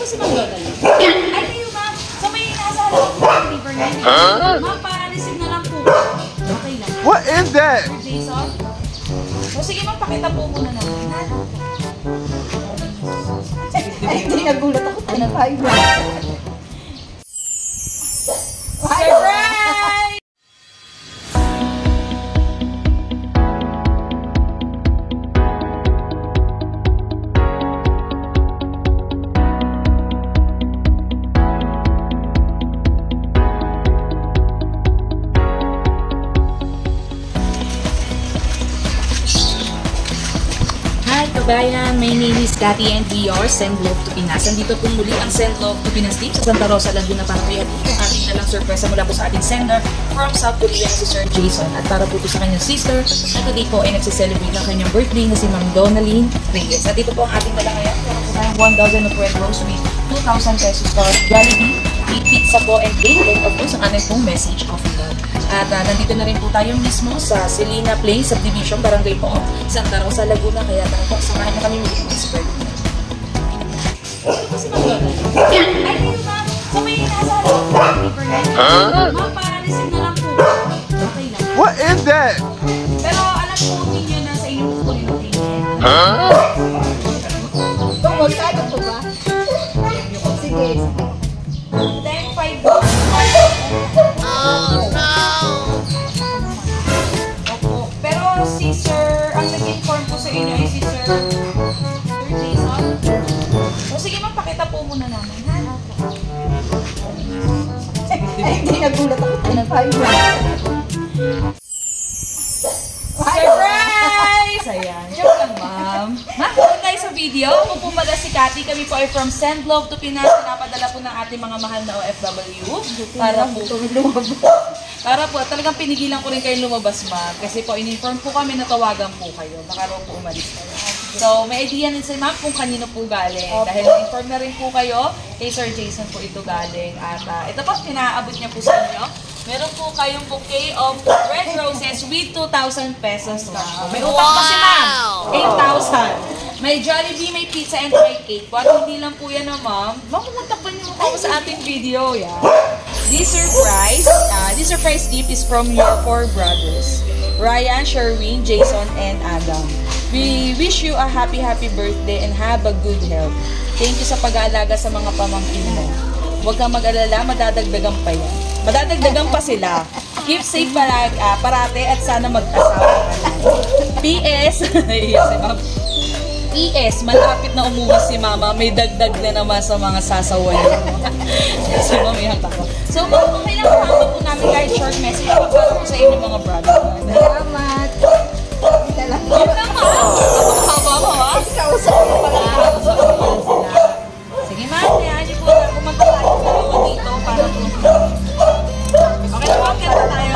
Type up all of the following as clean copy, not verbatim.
si Ma'am Dodali. Ay, kayo ma'am. So may nasa harap po ang deliver niya. Ma'am, para receive na lang po. Okay lang. What is that? Jason? So sige ma'am, pakita po muna naman. Ay, hindi nagulat ako. Pinag-5 na. Surprise! Kabayan, my name is Cathy and we are Send Love to Pinas. Nandito po muli ang Send Love to Pinas team sa Santa Rosa, Laguna, Pampanga. Ito ang ating nalang surpresa mula po sa ating sender from South Korea si Sir Jason. At para po ito sa kanyang sister na today po ay nagsiselebrate ng kanyang birthday na si Ma'am Donaline Reyes. At ito po ang ating nalang ngayon. Meron po tayong 1,000 of red rose with 2,000 pesos for Jollibee, 8 pizza po and cake. And of course, ang ating pong message of love. At nandito na rin po tayo mismo sa Celina Place Subdivision, Barangay po, Santa Rosa, Laguna. Kaya tayo po, samahan na kami muli ng spread. Ito po si Ma'am Dodali. Ay, kayo ma'am. So may nasa harap po ang deliver niya. Ma'am, para receive na lang po. Okay lang. What is that? Pero alam po ninyo na sa inyong po yung tingin. Magkano po ba? Sige. 10-5 Opo. Pero si Sir, ang nag-inform po sa inyo ay si Sir Jason. O sige ma'am, pakita po muna namin, ha? Ay, hindi nagulat ako. Pinag-5 na. Surprise! Ayan. Joke lang, ma'am. Ma'am, kung tayo sa video, ako po pala si Cathy. Kami po ay from Send Love to Pinas. Pinapadala po ng ating mga mahal na OFW. Para po, talagang pinigilan ko rin kayo lumabas, ma'am. Kasi po, in-inform po kami na tawagan po kayo. Baka raw po umalis kayo. So, may idea din sa ma'am kung kanino po galing. Dahil na-inform na rin po kayo, kay Sir Jason po ito galing. At ito po, pinaabot niya po sa inyo. Meron po kayong bouquet of red roses with 2,000 pesos cash po. May utang pa si ma'am, 8,000. May Jollibee, may pizza, and may cake. At hindi lang po yan na ma'am. Makumuntak pa niyo ako sa ating video. Yan. This surprise gift is from your 4 brothers. Ryan, Sherwin, Jason, and Adam. We wish you a happy birthday and have a good health. Thank you sa pag-aalaga sa mga pamangkin mo. Huwag kang mag-alala, madadagdagan pa yan. Madadagdagan pa sila. Keep safe parate at sana mag-asawa ka na. PS, PS, malapit na umuwi si Mama. May dagdag na naman sa mga sasaway. Si Mama, may hanta ko. So, kung kailangan hanta po namin kahit short message, para po sa inyo mga brother. Salamat. Yun lang, ma. Haba mo, ha? Kausap ko pala. Sige, ma. Kaya niyo po na kumanta tayo dito para po. Okay, huwag kanta tayo.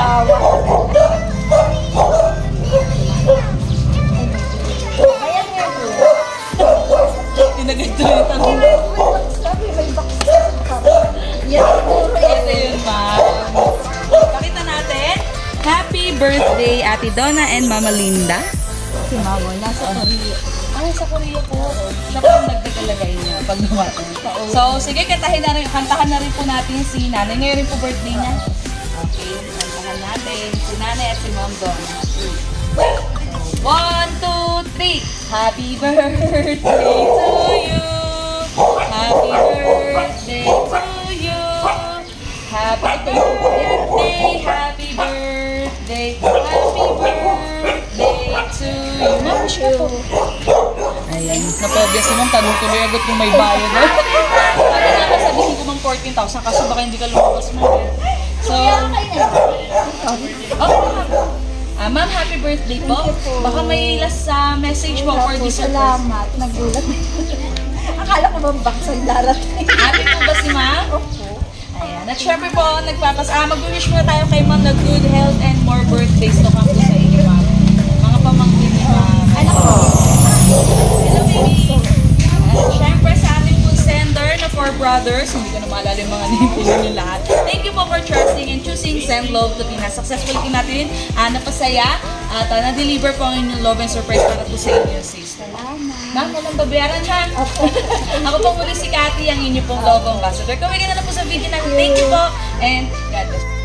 Ayan nga po. Tinagay tuloy yung tanong. Sabi, may box. Yan, siguro. Ito yun, ma. Pakita natin. Happy birthday, Ate Donna and Mama Linda. Si Mama, nasa Korea. Ay, sa Korea po. Siya po ang nagtikalagay niya pag dumating. So, sige, kantahan na rin po natin si Nanay. Ngayon rin po birthday niya. Okay, kantahan natin si Nanay at si Ma'am Donna. 1, 2, 3. Happy birthday to you. Happy birthday to you. Happy birthday, happy birthday, happy birthday to you. Ayan, napobvious naman, tanong tuloy agad kung may bayad. Sabi nga sabihin ko mang 14,000 kaso baka hindi ka lumabas mo. So, ma'am, happy birthday po. Baka may last message po for this surprise. Salamat, nagulat. Akala ko bang box ang darating. Happy po ba si ma'am? Opo. Ayan. At syempre po, mag-wish muna tayo kay ma'am na good health and more birthdays to come po sa inyo, ma'am. Mga pamangkin ni ma'am. Anak ko. Hello, baby. At syempre sa ating full sender na 4 brothers, hindi ko na maalala yung mga name niyo lahat. Thank you po for trusting and choosing Send Love to Pinas. Successful din natin napasaya at na-deliver po ang inyong love and surprise para po sa inyo, sister. Salamat. Ma'am, walang babayaran ha. Ako po muli si Cathy, ang inyo pong logo ambassador. Kawin na po sa video namin. Thank you po and God bless.